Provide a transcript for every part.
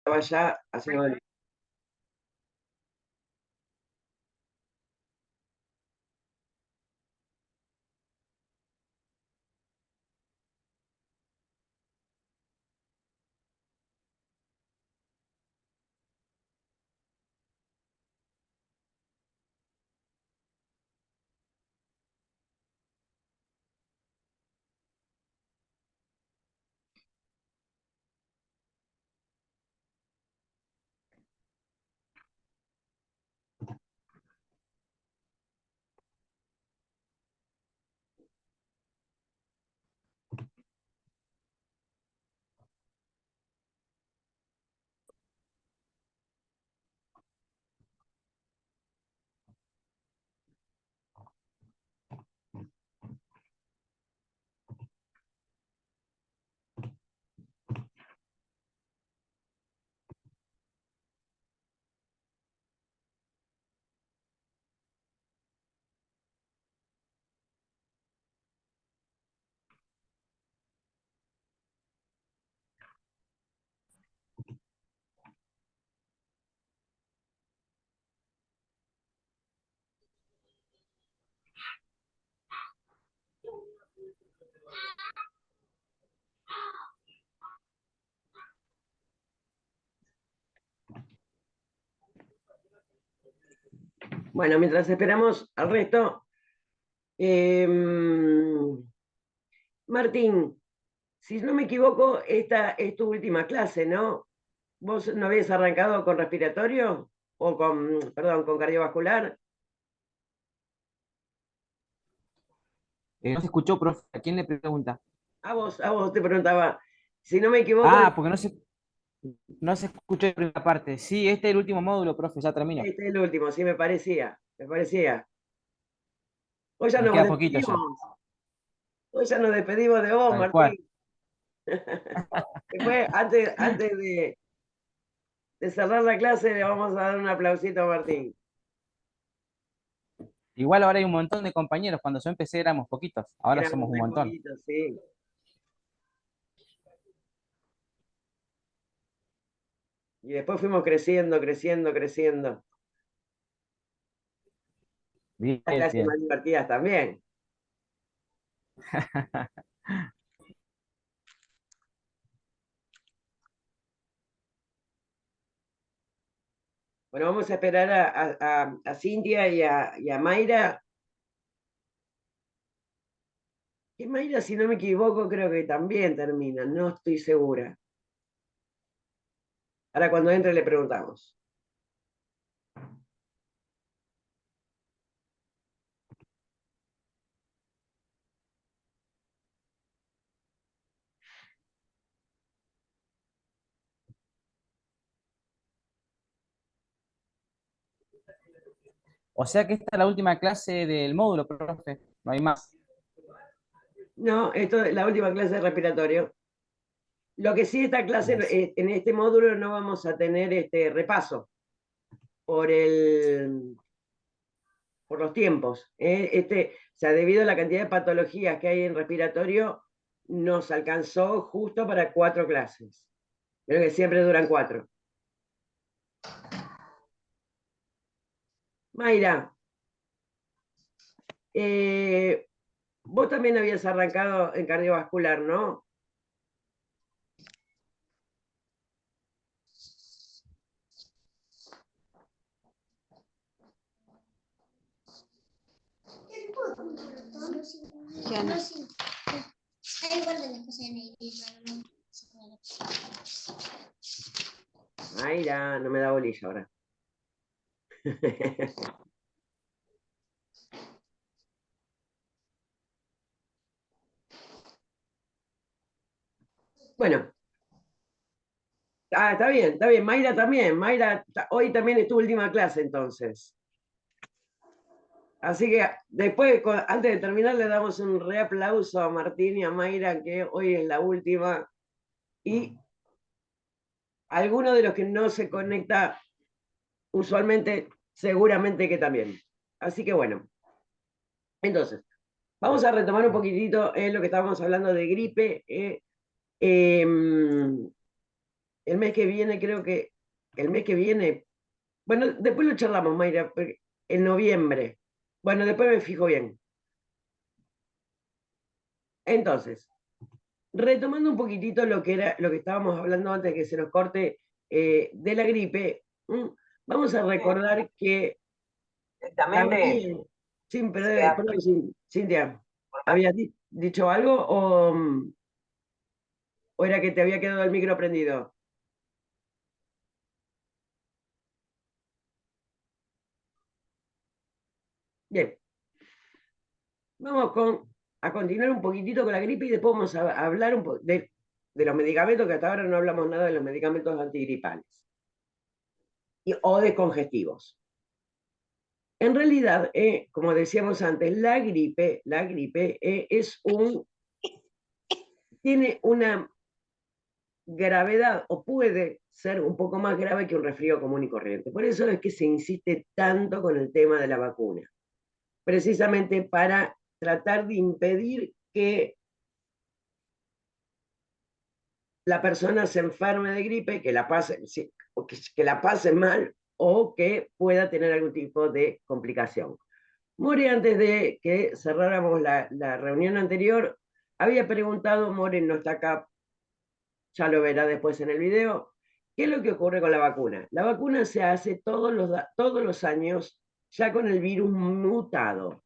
Estaba ya haciendo el... Bueno, mientras esperamos al resto, Martín, si no me equivoco, esta es tu última clase, ¿no? ¿Vos no habías arrancado con respiratorio o con, perdón, con cardiovascular? No se escuchó, profe. ¿A quién le pregunta? A vos te preguntaba. Si no me equivoco, Porque no se escuchó la primera parte. Sí, este es el último módulo, profe, ya termino. este es el último, sí me parecía, me parecía. Hoy ya Me nos queda poquito ya, despedimos, hoy ya nos despedimos de vos, tal cual. Martín. Después, antes de cerrar la clase, le vamos a dar un aplausito a Martín. Igual ahora hay un montón de compañeros. Cuando yo empecé éramos poquitos, ahora Éramos somos un muy montón. poquitos, sí. Y después fuimos creciendo, creciendo, creciendo. Bien, Las clases bien. más divertidas también. Bueno, vamos a esperar a Cintia y a Mayra. Que Mayra, si no me equivoco, creo que también termina, no estoy segura. Ahora cuando entre le preguntamos. O sea que esta es la última clase del módulo, profe. No hay más. No, esto es la última clase de respiratorio. Lo que sí, esta clase, Yes. en este módulo no vamos a tener este repaso por por los tiempos. O sea, debido a la cantidad de patologías que hay en respiratorio, nos alcanzó justo para 4 clases. Creo que siempre duran 4. Mayra, eh, vos también habías arrancado en cardiovascular, ¿no? ¿Qué onda? Mayra, no me da bolilla ahora. Bueno, está bien, está bien. Mayra también. Mayra, hoy también es tu última clase entonces. Así que después, antes de terminar, le damos un reaplauso a Martín y a Mayra, que hoy es la última. Y alguno de los que no se conecta usualmente, seguramente que también. Así que bueno, entonces, vamos a retomar un poquitito lo que estábamos hablando de gripe. el mes que viene, creo que el mes que viene, bueno, después lo charlamos, Mayra, en noviembre. Bueno, después me fijo bien. Entonces, retomando un poquitito lo que era, lo que estábamos hablando antes de que se nos corte de la gripe, vamos a recordar que Exactamente. también, sí, Se perdón, Cintia, ¿habías dicho algo o era que te había quedado el micro prendido? Bien, vamos a continuar un poquitito con la gripe y después vamos a hablar un poco de los medicamentos, que hasta ahora no hablamos nada de los medicamentos antigripales o de congestivos. En realidad, como decíamos antes, la gripe tiene una gravedad o puede ser un poco más grave que un resfrío común y corriente. Por eso es que se insiste tanto con el tema de la vacuna, precisamente para tratar de impedir que la persona se enferme de gripe, que la pase, que la pase mal o que pueda tener algún tipo de complicación. More, antes de que cerráramos la reunión anterior, había preguntado, More no está acá, ya lo verá después en el video, ¿qué es lo que ocurre con la vacuna? La vacuna se hace todos los años ya con el virus mutado.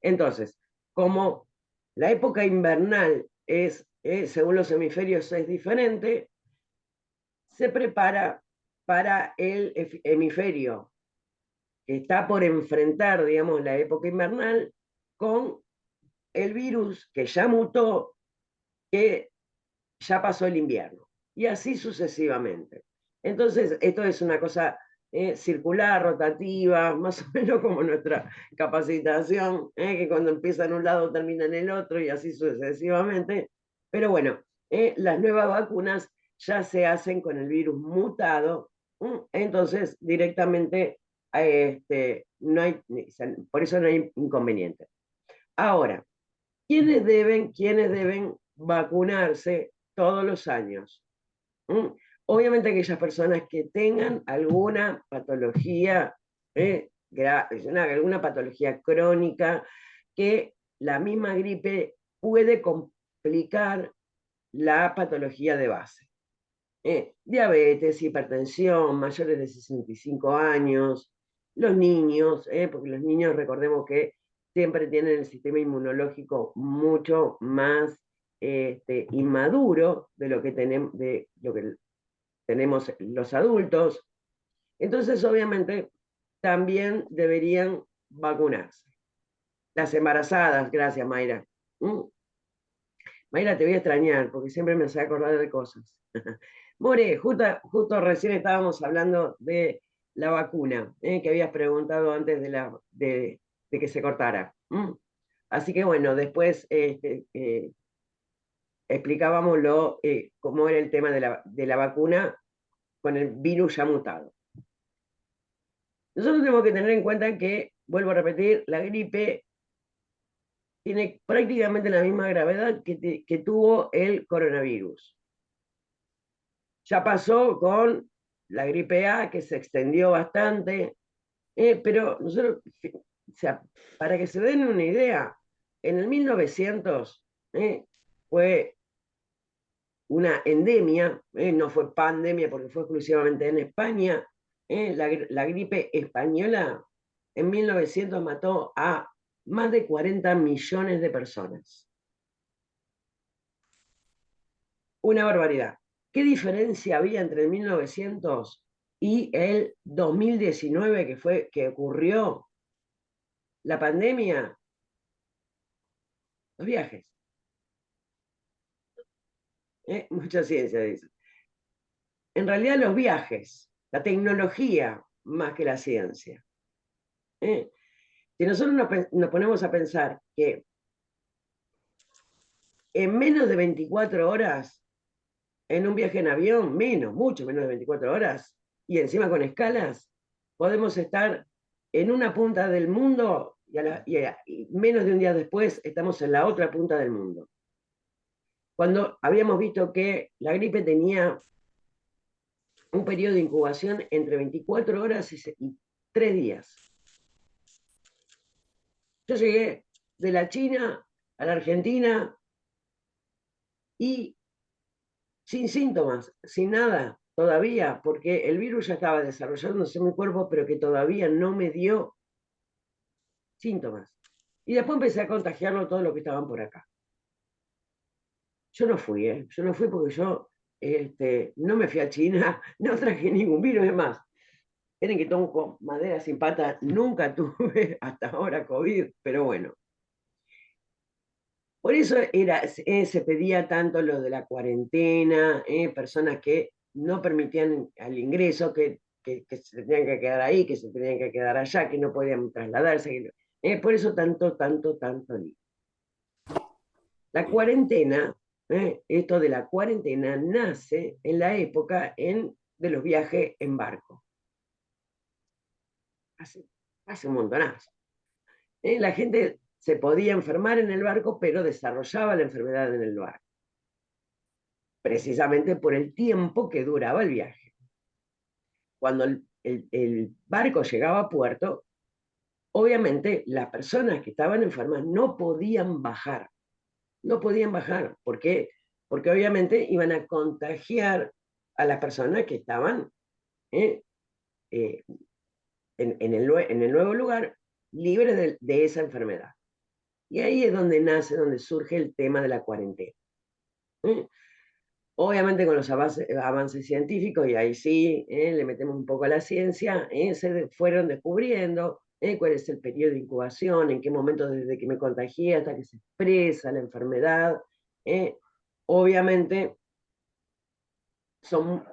Entonces, como la época invernal es, según los hemisferios, es diferente, se prepara para el hemisferio que está por enfrentar, digamos, la época invernal con el virus que ya mutó, que ya pasó el invierno. Y así sucesivamente. Entonces, esto es una cosa circular, rotativa, más o menos como nuestra capacitación, que cuando empieza en un lado termina en el otro y así sucesivamente. Pero bueno, las nuevas vacunas ya se hacen con el virus mutado, entonces directamente no hay, por eso no hay inconveniente. Ahora, ¿quiénes deben vacunarse todos los años? ¿Mm? Obviamente aquellas personas que tengan alguna patología, alguna patología crónica, que la misma gripe puede complicar la patología de base. Diabetes, hipertensión, mayores de 65 años, los niños, porque los niños recordemos que siempre tienen el sistema inmunológico mucho más inmaduro de lo que tenemos los adultos. Entonces, obviamente, también deberían vacunarse. Las embarazadas, gracias, Mayra. Mayra, te voy a extrañar porque siempre me hace acordar de cosas. More, justo recién estábamos hablando de la vacuna, que habías preguntado antes de que se cortara. Así que bueno, después explicábamos cómo era el tema de la vacuna con el virus ya mutado. Nosotros tenemos que tener en cuenta que, vuelvo a repetir, la gripe tiene prácticamente la misma gravedad que tuvo el coronavirus. Ya pasó con la gripe A, que se extendió bastante, pero nosotros, o sea, para que se den una idea, en el 1900 fue una endemia, no fue pandemia porque fue exclusivamente en España, la gripe española en 1900 mató a más de 40 millones de personas. Una barbaridad. ¿Qué diferencia había entre el 1900 y el 2019 que ocurrió la pandemia? Los viajes. Mucha ciencia dice. En realidad los viajes, la tecnología más que la ciencia. Si nosotros nos ponemos a pensar que en menos de 24 horas, en un viaje en avión, mucho menos de 24 horas, y encima con escalas, podemos estar en una punta del mundo y menos de un día después estamos en la otra punta del mundo. Cuando habíamos visto que la gripe tenía un periodo de incubación entre 24 horas y 3 días. Yo llegué de la China a la Argentina y sin síntomas, sin nada, todavía, porque el virus ya estaba desarrollándose en mi cuerpo, pero que todavía no me dio síntomas. Y después empecé a contagiarlo todo lo que estaban por acá. Yo no fui, ¿eh? Yo no fui porque yo no me fui a China, no traje ningún virus, es más. Miren que tomo madera sin pata, nunca tuve hasta ahora COVID, pero bueno. Por eso se pedía tanto lo de la cuarentena, personas que no permitían al ingreso, que se tenían que quedar ahí, que se tenían que quedar allá, que no podían trasladarse. Por eso tanto lío. La cuarentena, esto de la cuarentena nace en la época de los viajes en barco. Hace un montonazo. La gente se podía enfermar en el barco, pero desarrollaba la enfermedad en el barco, precisamente por el tiempo que duraba el viaje. Cuando el barco llegaba a puerto, obviamente las personas que estaban enfermas no podían bajar. No podían bajar. ¿Por qué? Porque obviamente iban a contagiar a las personas que estaban eh, eh, en el nuevo lugar libres de esa enfermedad. Y ahí es donde nace, donde surge el tema de la cuarentena. Obviamente con los avances científicos, y ahí sí, le metemos un poco a la ciencia, se fueron descubriendo cuál es el periodo de incubación, en qué momento desde que me contagié hasta que se expresa la enfermedad. Obviamente son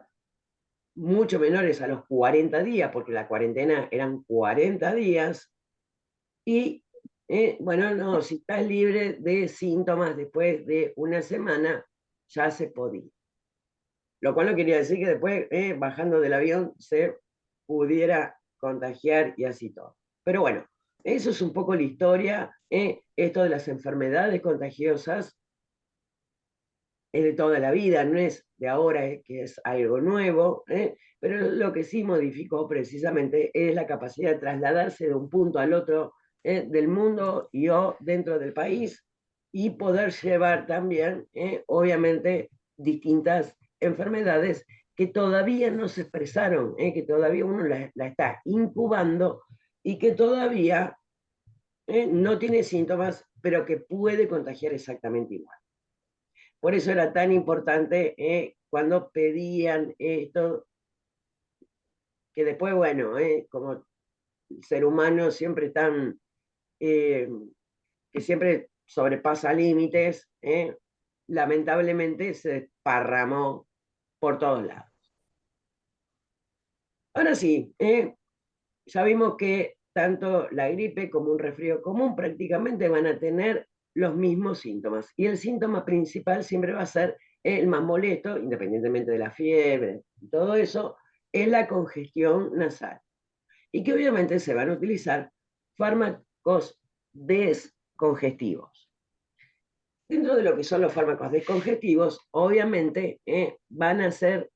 mucho menores a los 40 días, porque la cuarentena eran 40 días, y bueno, no, si estás libre de síntomas después de una semana, ya se podía. Lo cual no quería decir que después, bajando del avión, se pudiera contagiar y así todo. Pero bueno, eso es un poco la historia. Esto de las enfermedades contagiosas es de toda la vida, no es de ahora, que es algo nuevo, pero lo que sí modificó precisamente es la capacidad de trasladarse de un punto al otro del mundo y o dentro del país, y poder llevar también, obviamente, distintas enfermedades que todavía no se expresaron, que todavía uno la está incubando y que todavía no tiene síntomas, pero que puede contagiar exactamente igual. Por eso era tan importante cuando pedían esto, que después, bueno, como el ser humano siempre tan, que siempre sobrepasa límites, lamentablemente se desparramó por todos lados. Ahora sí, ya vimos que tanto la gripe como un resfrío común prácticamente van a tener los mismos síntomas. Y el síntoma principal siempre va a ser el más molesto, independientemente de la fiebre y todo eso, es la congestión nasal. Y que obviamente se van a utilizar fármacos descongestivos. Dentro de lo que son los fármacos descongestivos, obviamente van a ser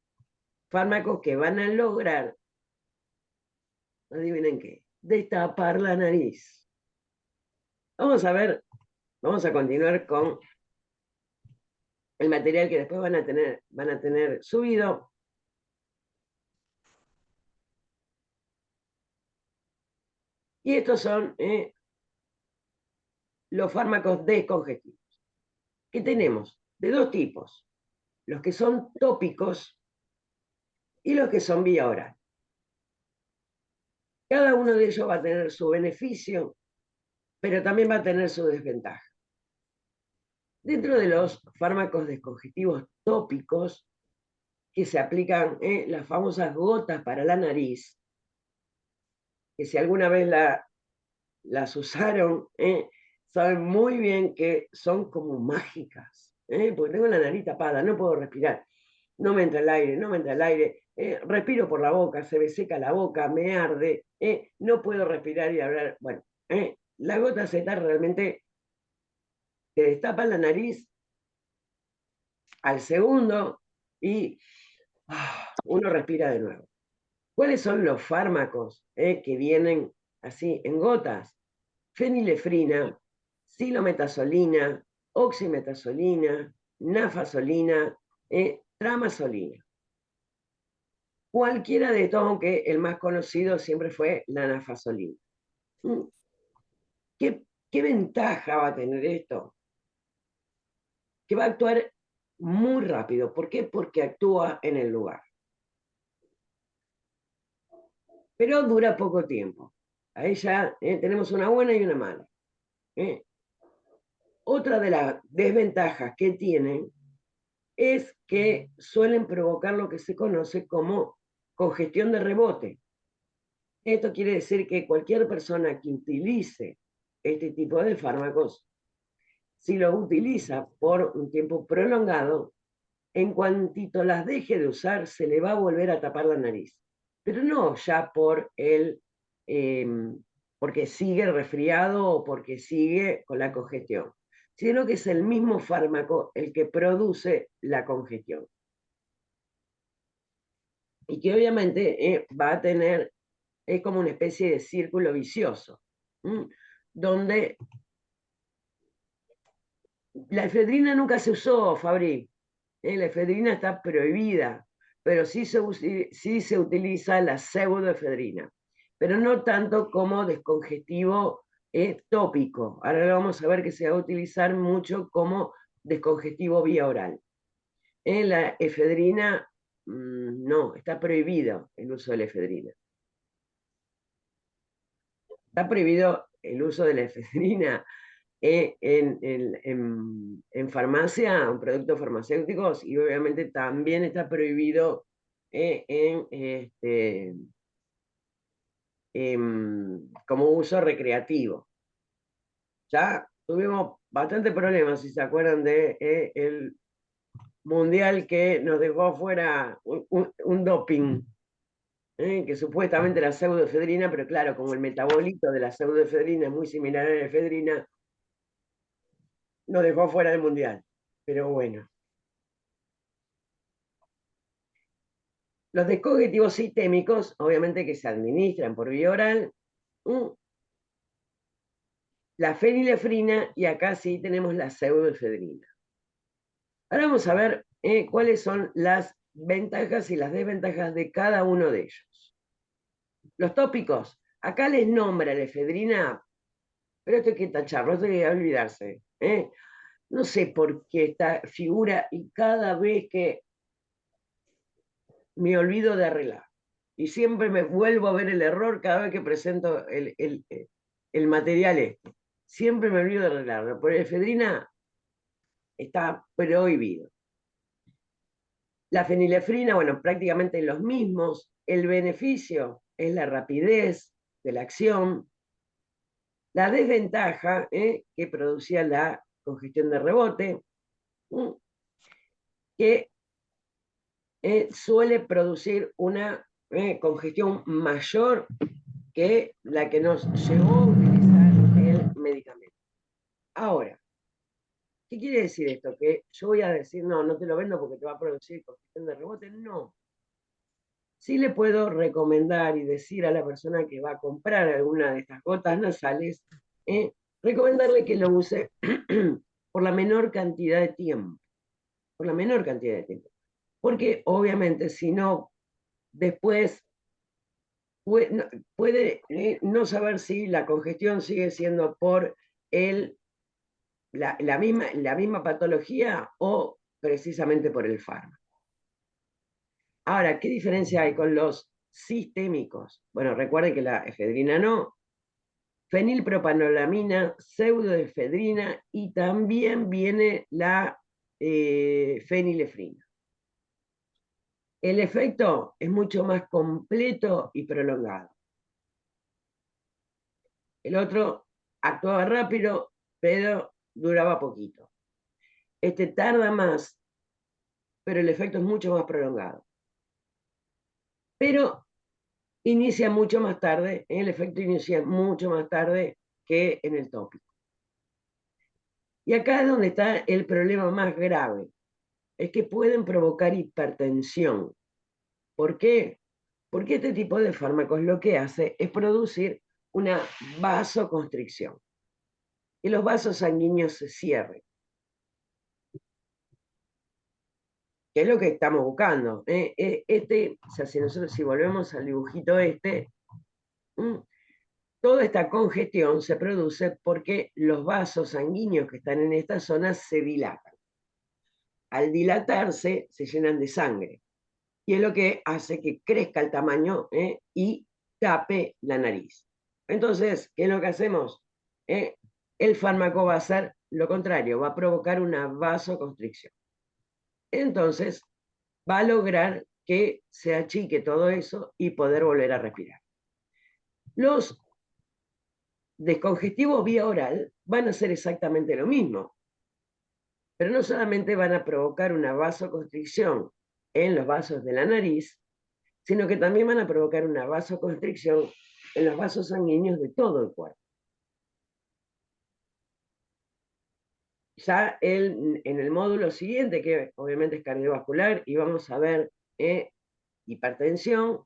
fármacos que van a lograr, adivinen qué, destapar la nariz. Vamos a ver, vamos a continuar con el material que después van a tener subido. Y estos son los fármacos descongestivos, que tenemos de dos tipos: los que son tópicos y los que son vía oral. Cada uno de ellos va a tener su beneficio, pero también va a tener su desventaja. Dentro de los fármacos descongestivos tópicos, que se aplican las famosas gotas para la nariz, que si alguna vez las usaron, saben muy bien que son como mágicas, porque tengo la nariz tapada, no puedo respirar, no me entra el aire, no me entra el aire, respiro por la boca, se me seca la boca, me arde, no puedo respirar y hablar. Bueno, la gota Z realmente te destapa la nariz al segundo y uno respira de nuevo. ¿Cuáles son los fármacos que vienen así en gotas? Fenilefrina, silometazolina, oximetazolina, nafasolina, tramasolina. Cualquiera de estos, aunque el más conocido siempre fue la nafasolina. ¿Qué ventaja va a tener esto? Que va a actuar muy rápido. ¿Por qué? Porque actúa en el lugar. Pero dura poco tiempo. Ahí ya tenemos una buena y una mala. Otra de las desventajas que tienen es que suelen provocar lo que se conoce como congestión de rebote. Esto quiere decir que cualquier persona que utilice este tipo de fármacos, si lo utiliza por un tiempo prolongado, en cuantito las deje de usar, se le va a volver a tapar la nariz. Pero no ya porque sigue resfriado o porque sigue con la congestión, sino que es el mismo fármaco el que produce la congestión. Y que obviamente va a tener, es como una especie de círculo vicioso, donde la efedrina nunca se usó, Fabri. La efedrina está prohibida, pero sí se utiliza la pseudoefedrina, pero no tanto como descongestivo tópico. Ahora lo vamos a ver que se va a utilizar mucho como descongestivo vía oral. En la efedrina, no, está prohibido el uso de la efedrina. Está prohibido el uso de la efedrina en farmacia, en productos farmacéuticos, y obviamente también está prohibido como uso recreativo. Ya tuvimos bastante problemas, si se acuerdan de el mundial que nos dejó fuera un doping, que supuestamente era pseudoefedrina, pero claro, como el metabolito de la pseudoefedrina es muy similar a la efedrina, nos dejó fuera del mundial. Pero bueno. Los descognitivos sistémicos, obviamente que se administran por vía oral, la fenilefrina y acá sí tenemos la pseudoefedrina. Ahora vamos a ver cuáles son las ventajas y las desventajas de cada uno de ellos. Los tópicos, acá les nombra la efedrina, pero esto hay que tacharlo, esto hay que olvidarse. No sé por qué esta figura y cada vez que me olvido de arreglar. Y siempre me vuelvo a ver el error cada vez que presento el material este. Siempre me olvido de arreglarlo. Por efedrina está prohibido. La fenilefrina, bueno, prácticamente los mismos. El beneficio es la rapidez de la acción. La desventaja que producía la congestión de rebote, que suele producir una congestión mayor que la que nos llevó a utilizar el medicamento. Ahora, ¿qué quiere decir esto? Que yo voy a decir, no, no te lo vendo porque te va a producir congestión de rebote. No. Sí le puedo recomendar y decir a la persona que va a comprar alguna de estas gotas nasales, recomendarle que lo use por la menor cantidad de tiempo. Por la menor cantidad de tiempo. Porque obviamente si no, después puede no saber si la congestión sigue siendo por la misma patología o precisamente por el fármaco. Ahora, ¿qué diferencia hay con los sistémicos? Bueno, recuerden que la efedrina no, fenilpropanolamina, pseudoefedrina y también viene la fenilefrina. El efecto es mucho más completo y prolongado. El otro actuaba rápido, pero duraba poquito. Este tarda más, pero el efecto es mucho más prolongado. Pero inicia mucho más tarde, el efecto inicia mucho más tarde que en el tópico. Y acá es donde está el problema más grave, es que pueden provocar hipertensión. ¿Por qué? Porque este tipo de fármacos lo que hace es producir una vasoconstricción y los vasos sanguíneos se cierren. ¿Qué es lo que estamos buscando? O sea, si nosotros si volvemos al dibujito toda esta congestión se produce porque los vasos sanguíneos que están en esta zona se dilatan. Al dilatarse, se llenan de sangre. Y es lo que hace que crezca el tamaño y tape la nariz. Entonces, ¿qué es lo que hacemos? El fármaco va a hacer lo contrario, va a provocar una vasoconstricción. Entonces, va a lograr que se achique todo eso y poder volver a respirar. Los descongestivos vía oral van a hacer exactamente lo mismo, pero no solamente van a provocar una vasoconstricción en los vasos de la nariz, sino que también van a provocar una vasoconstricción en los vasos sanguíneos de todo el cuerpo. Ya en el módulo siguiente, que obviamente es cardiovascular, y vamos a ver hipertensión,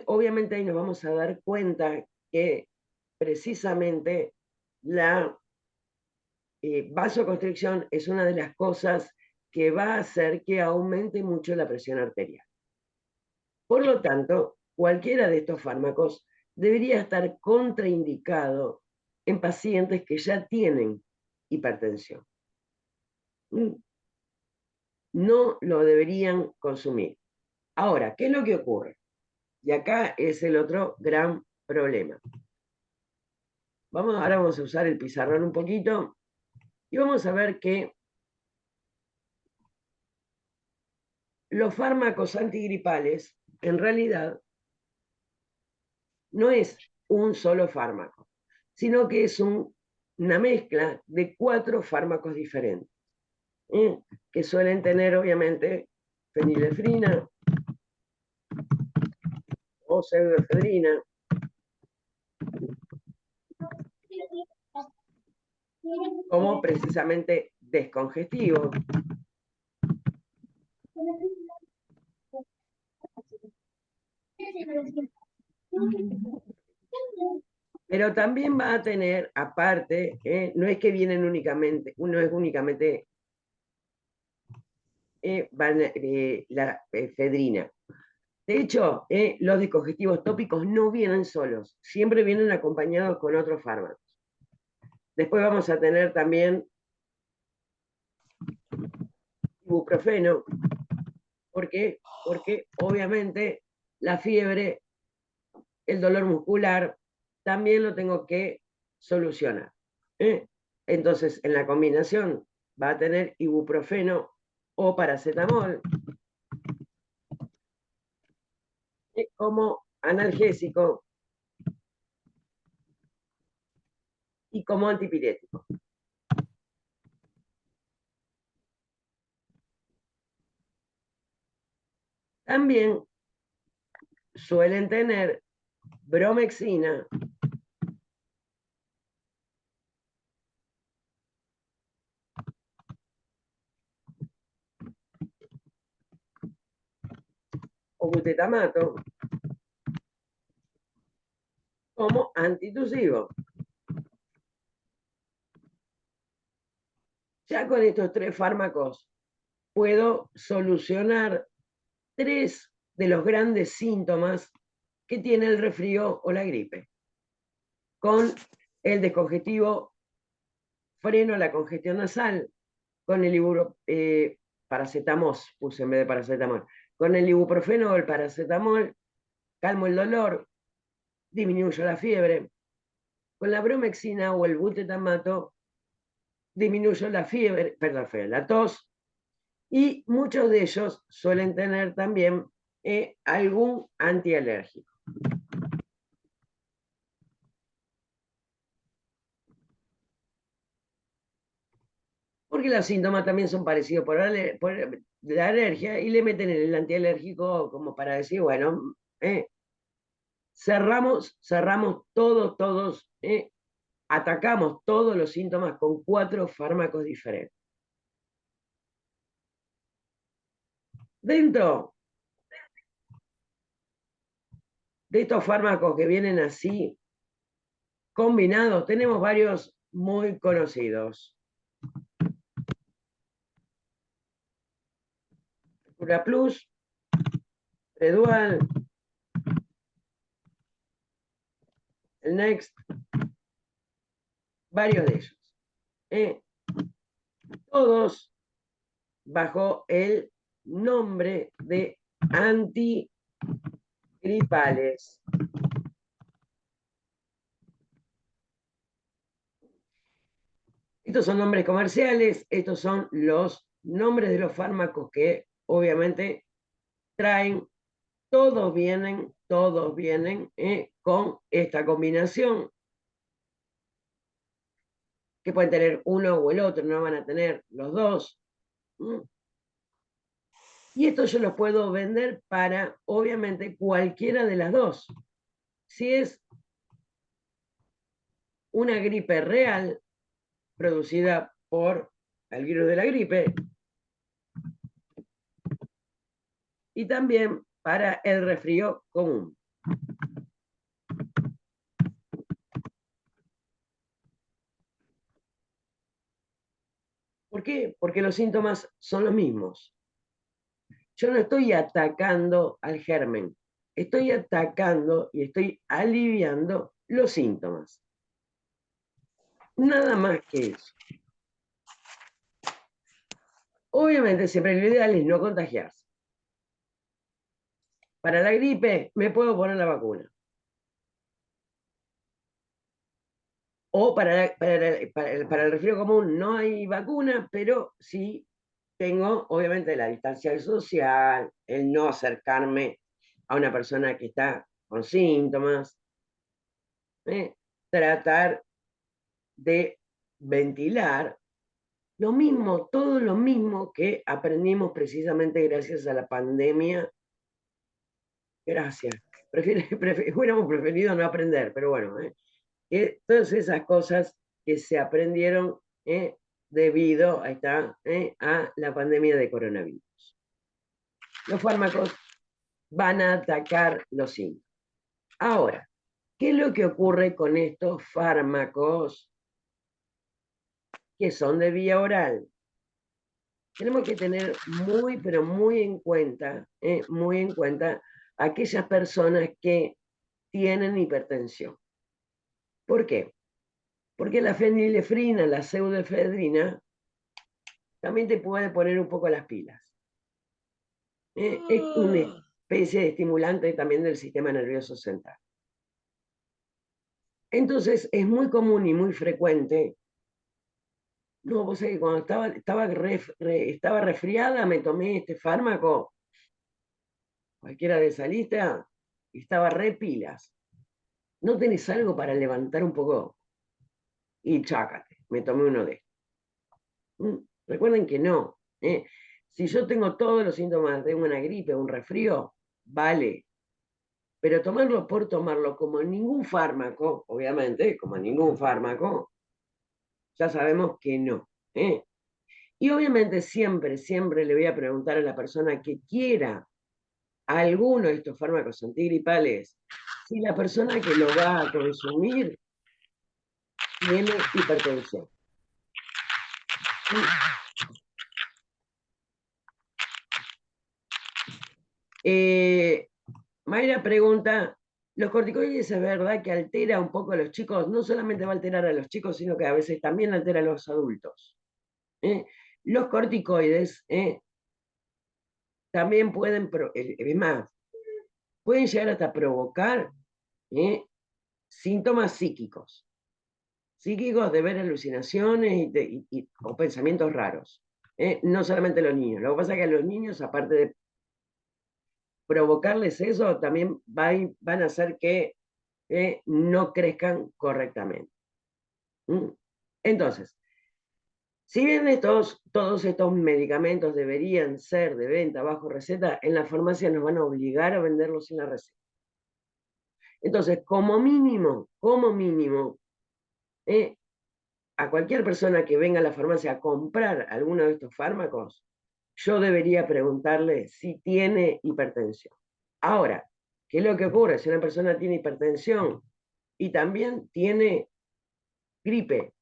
obviamente ahí nos vamos a dar cuenta que precisamente la vasoconstricción es una de las cosas que va a hacer que aumente mucho la presión arterial. Por lo tanto, cualquiera de estos fármacos debería estar contraindicado en pacientes que ya tienen hipertensión. No lo deberían consumir. Ahora, ¿qué es lo que ocurre? Y acá es el otro gran problema. Ahora vamos a usar el pizarrón un poquito y vamos a ver que los fármacos antigripales en realidad no es un solo fármaco, sino que es una mezcla de 4 fármacos diferentes, que suelen tener obviamente fenilefrina o pseudoefedrina, como precisamente descongestivo. Pero también va a tener, aparte, no es que vienen únicamente, uno es únicamente la efedrina. De hecho, los descongestivos tópicos no vienen solos, siempre vienen acompañados con otros fármacos. Después vamos a tener también ibuprofeno. ¿Por qué? Porque obviamente la fiebre, el dolor muscular, también lo tengo que solucionar. Entonces, en la combinación va a tener ibuprofeno o paracetamol como analgésico y como antipirético. También suelen tener bromexina o butetamato como antitusivo. Ya con estos 3 fármacos puedo solucionar 3 de los grandes síntomas que tiene el resfrío o la gripe. Con el descongestivo freno la congestión nasal, con el paracetamol, puse en vez de paracetamol, con el ibuprofeno o el paracetamol, calmo el dolor, disminuyo la fiebre. Con la bromexina o el butetamato, disminuyo la fiebre, perdón, la tos, y muchos de ellos suelen tener también algún antialérgico. Porque los síntomas también son parecidos por la alergia y le meten el antialérgico como para decir, bueno, cerramos todos, atacamos todos los síntomas con 4 fármacos diferentes. Dentro de estos fármacos que vienen así, combinados, tenemos varios muy conocidos. Cura Plus, Redual, el Next, varios de ellos. Todos bajo el nombre de antigripales. Estos son nombres comerciales, estos son los nombres de los fármacos que obviamente traen, todos vienen con esta combinación, que pueden tener uno o el otro, no van a tener los dos. Y esto yo lo puedo vender para, obviamente, cualquiera de las dos. Si es una gripe real, producida por el virus de la gripe, y también para el resfrío común. ¿Por qué? Porque los síntomas son los mismos. Yo no estoy atacando al germen, estoy atacando y estoy aliviando los síntomas. Nada más que eso. Obviamente siempre lo ideal es no contagiarse. Para la gripe me puedo poner la vacuna. O para el resfrío común no hay vacuna, pero sí tengo, obviamente, la distancia social, el no acercarme a una persona que está con síntomas, tratar de ventilar, lo mismo, todo lo mismo que aprendimos precisamente gracias a la pandemia. Gracias. Hubiéramos preferido no aprender, pero bueno, todas esas cosas que se aprendieron debido a la pandemia de coronavirus. Los fármacos van a atacar los síntomas. Ahora, ¿qué es lo que ocurre con estos fármacos que son de vía oral? Tenemos que tener muy, pero muy en cuenta aquellas personas que tienen hipertensión. ¿Por qué? Porque la fenilefrina, la pseudoefedrina, también te puede poner un poco las pilas. Es una especie de estimulante también del sistema nervioso central. Entonces, es muy común y muy frecuente. No, vos sabés que cuando estaba resfriada, me tomé este fármaco, cualquiera de esa lista, estaba re pilas. ¿No tenés algo para levantar un poco? Y chácate, me tomé uno de estos. Recuerden que no. Si yo tengo todos los síntomas de una gripe, un resfrío, vale. Pero tomarlo por tomarlo, como ningún fármaco, obviamente, como ningún fármaco, ya sabemos que no. Y obviamente siempre le voy a preguntar a la persona que quiera alguno de estos fármacos antigripales, si la persona que lo va a consumir tiene hipertensión. Mayra pregunta, ¿los corticoides es verdad que altera un poco a los chicos? No solamente va a alterar a los chicos, sino que a veces también altera a los adultos. Los corticoides también pueden, es más, pueden llegar hasta provocar síntomas psíquicos. Psíquicos de ver alucinaciones o pensamientos raros. No solamente los niños. Lo que pasa es que a los niños, aparte de provocarles eso, también van a hacer que no crezcan correctamente. Entonces, si bien todos estos medicamentos deberían ser de venta bajo receta, en la farmacia nos van a obligar a venderlos sin la receta. Entonces, como mínimo, a cualquier persona que venga a la farmacia a comprar alguno de estos fármacos, yo debería preguntarle si tiene hipertensión. Ahora, ¿Qué es lo que ocurre? Si una persona tiene hipertensión y también tiene gripe,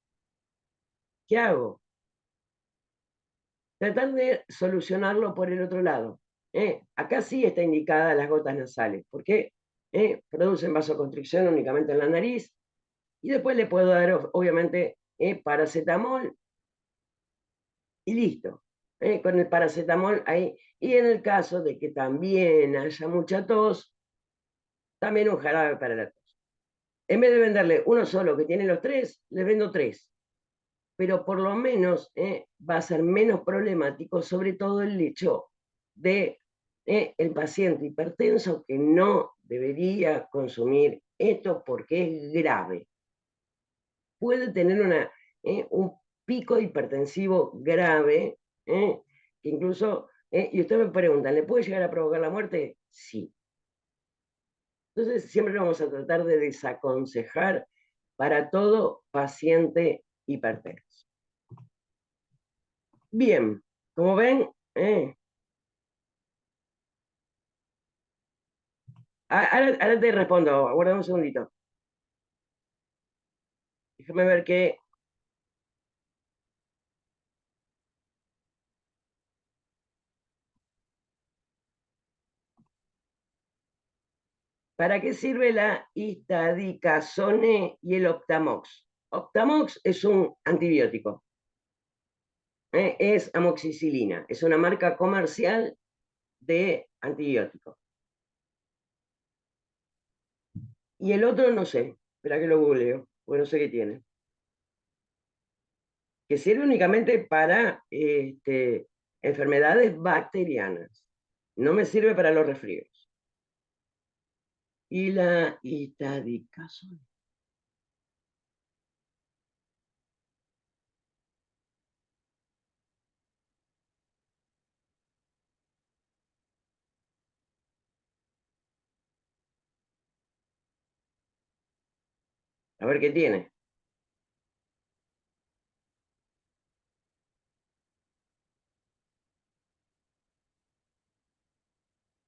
¿qué hago? Tratar de solucionarlo por el otro lado. Acá sí está indicada las gotas nasales, porque producen vasoconstricción únicamente en la nariz, y después le puedo dar, obviamente, paracetamol y listo. Con el paracetamol ahí. Y en el caso de que también haya mucha tos, también un jarabe para la tos. En vez de venderle uno solo que tiene los tres, le vendo tres. Pero por lo menos va a ser menos problemático, sobre todo el hecho de el paciente hipertenso que no debería consumir esto porque es grave. Puede tener un pico hipertensivo grave, que incluso, y usted me pregunta, ¿le puede llegar a provocar la muerte? Sí. Entonces siempre vamos a tratar de desaconsejar para todo paciente hipertenso. Bien, como ven, ahora te respondo, aguarda un segundito. Déjame ver qué. ¿Para qué sirve la istadicazone y el Optamox? Optamox es un antibiótico, es amoxicilina, es una marca comercial de antibiótico. Y el otro no sé, espera que lo googleo, porque no sé qué tiene. Que sirve únicamente para enfermedades bacterianas. No me sirve para los resfríos. Y la istadicazole. A ver qué tiene.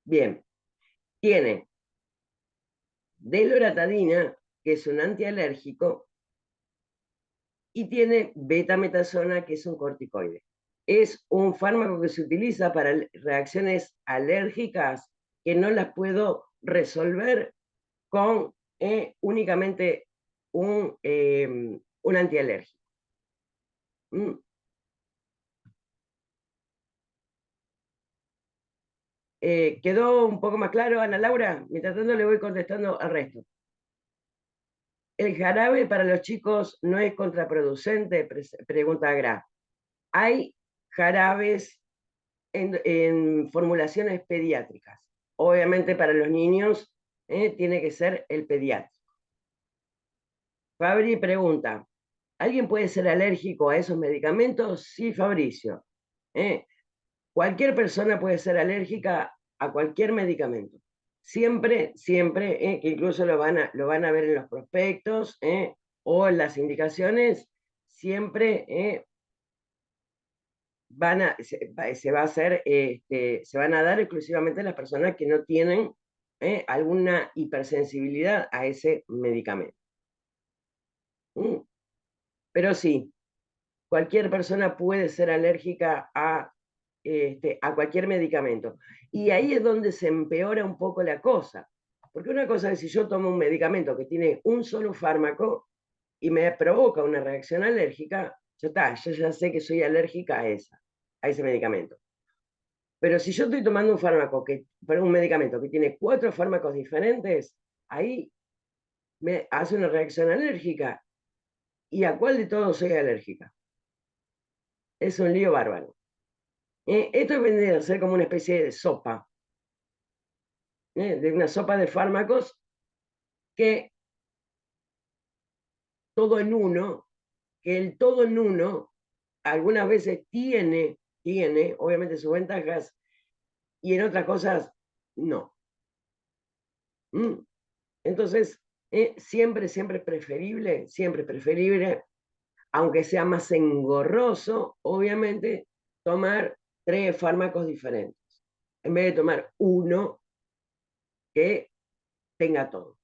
Bien, tiene deloratadina, que es un antialérgico, y tiene betametasona, que es un corticoide. Es un fármaco que se utiliza para reacciones alérgicas que no las puedo resolver con únicamente un antialérgico. Mm. ¿Quedó un poco más claro, Ana Laura? Mientras tanto le voy contestando al resto. ¿El jarabe para los chicos no es contraproducente? Pregunta Gra. Hay jarabes en formulaciones pediátricas. Obviamente para los niños tiene que ser el pediátrico. Fabri pregunta, ¿alguien puede ser alérgico a esos medicamentos? Sí, Fabricio. Cualquier persona puede ser alérgica a cualquier medicamento. Siempre, siempre, que incluso lo van a ver en los prospectos o en las indicaciones, siempre se va a hacer, se van a dar exclusivamente a las personas que no tienen alguna hipersensibilidad a ese medicamento. Pero sí, cualquier persona puede ser alérgica a cualquier medicamento. Y ahí es donde se empeora un poco la cosa. Porque una cosa es si yo tomo un medicamento que tiene un solo fármaco y me provoca una reacción alérgica, yo ya sé que soy alérgica a ese medicamento. Pero si yo estoy tomando un medicamento que tiene 4 fármacos diferentes, ahí me hace una reacción alérgica. ¿Y a cuál de todos soy alérgica? Es un lío bárbaro. Esto vendría a ser como una especie de sopa, de una sopa de fármacos que todo en uno, que el todo en uno algunas veces tiene obviamente sus ventajas y en otras cosas no. Entonces, siempre es preferible, aunque sea más engorroso, obviamente, tomar 3 fármacos diferentes. En vez de tomar uno que tenga todo.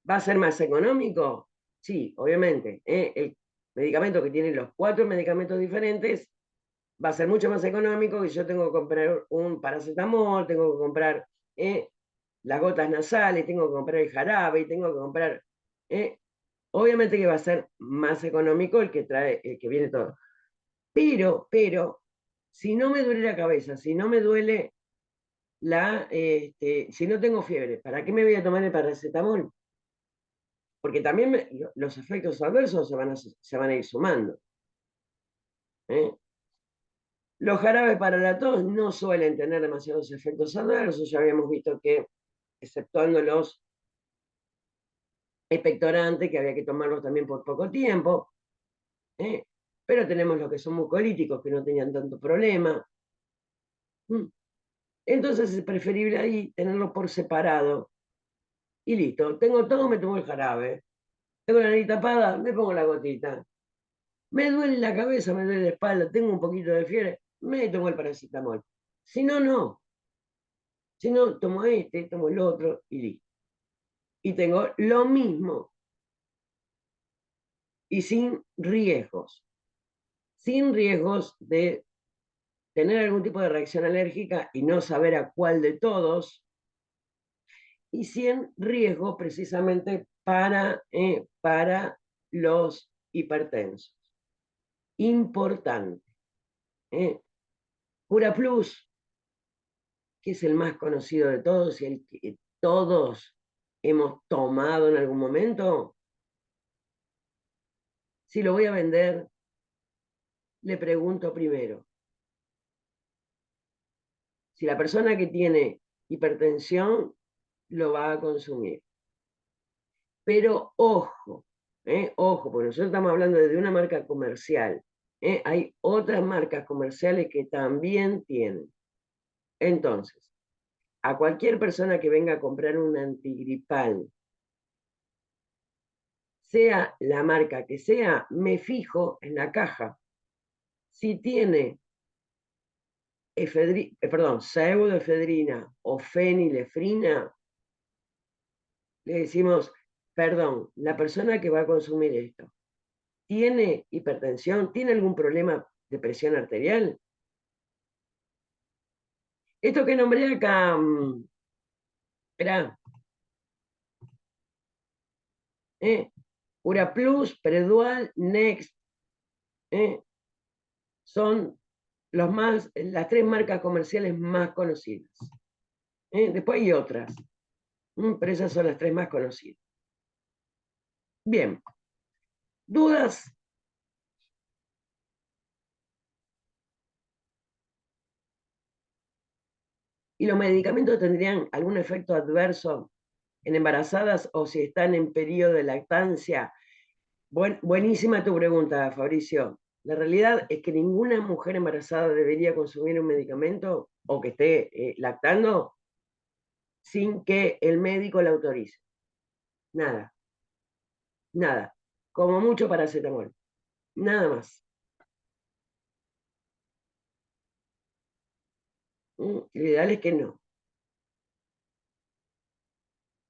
¿Va a ser más económico? Sí, obviamente. El medicamento que tiene los 4 medicamentos diferentes va a ser mucho más económico que yo tengo que comprar un paracetamol, tengo que comprar las gotas nasales, tengo que comprar el jarabe, y tengo que comprar... obviamente que va a ser más económico el que trae, el que viene todo. Pero, si no me duele la cabeza, si no me duele si no tengo fiebre, ¿para qué me voy a tomar el paracetamol? Porque también los efectos adversos se van a ir sumando. ¿eh? Los jarabes para la tos no suelen tener demasiados efectos adversos, ya habíamos visto que, exceptuando los expectorantes, que había que tomarlos también por poco tiempo, pero tenemos los que son mucolíticos, que no tenían tanto problema. Entonces es preferible ahí tenerlo por separado. Y listo, tengo todo, me tomo el jarabe. Tengo la nariz tapada, me pongo la gotita. Me duele la cabeza, me duele la espalda, tengo un poquito de fiebre, me tomo el paracetamol. Si no, no. Si no, tomo este, tomo el otro y listo. Y tengo lo mismo y sin riesgos. Sin riesgos de tener algún tipo de reacción alérgica y no saber a cuál de todos. Y sin riesgo precisamente para los hipertensos. Importante. Cura Plus, que es el más conocido de todos y el que todos hemos tomado en algún momento, si lo voy a vender, le pregunto primero, si la persona que tiene hipertensión lo va a consumir. Pero ojo, ojo, porque nosotros estamos hablando de una marca comercial. Hay otras marcas comerciales que también tienen. Entonces, a cualquier persona que venga a comprar un antigripal, sea la marca que sea, me fijo en la caja. Si tiene pseudoefedrina o fenilefrina, le decimos, perdón, la persona que va a consumir esto, ¿tiene hipertensión? ¿Tiene algún problema de presión arterial? Esto que nombré acá, espera, Cura Plus, Predual, Next, son las 3 marcas comerciales más conocidas. Después hay otras, pero esas son las 3 más conocidas. Bien, ¿dudas? ¿Y los medicamentos tendrían algún efecto adverso en embarazadas o si están en periodo de lactancia? Buenísima tu pregunta, Fabricio. La realidad es que ninguna mujer embarazada debería consumir un medicamento o que esté lactando sin que el médico la autorice. Nada, nada. Como mucho paracetamol. Nada más. Lo ideal es que no.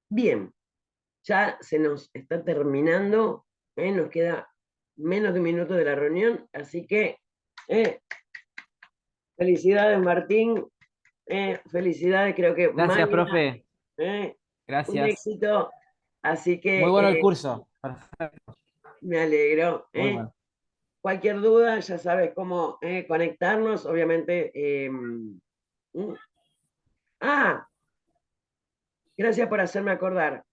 Bien, ya se nos está terminando, nos queda menos de un minuto de la reunión, así que felicidades Martín, felicidades, creo que Gracias, Mayra, profe. un Gracias. éxito, así Muy que bueno el curso. Perfecto. me alegro. Muy bueno. Cualquier duda, ya sabes cómo conectarnos, obviamente. Ah, gracias por hacerme acordar.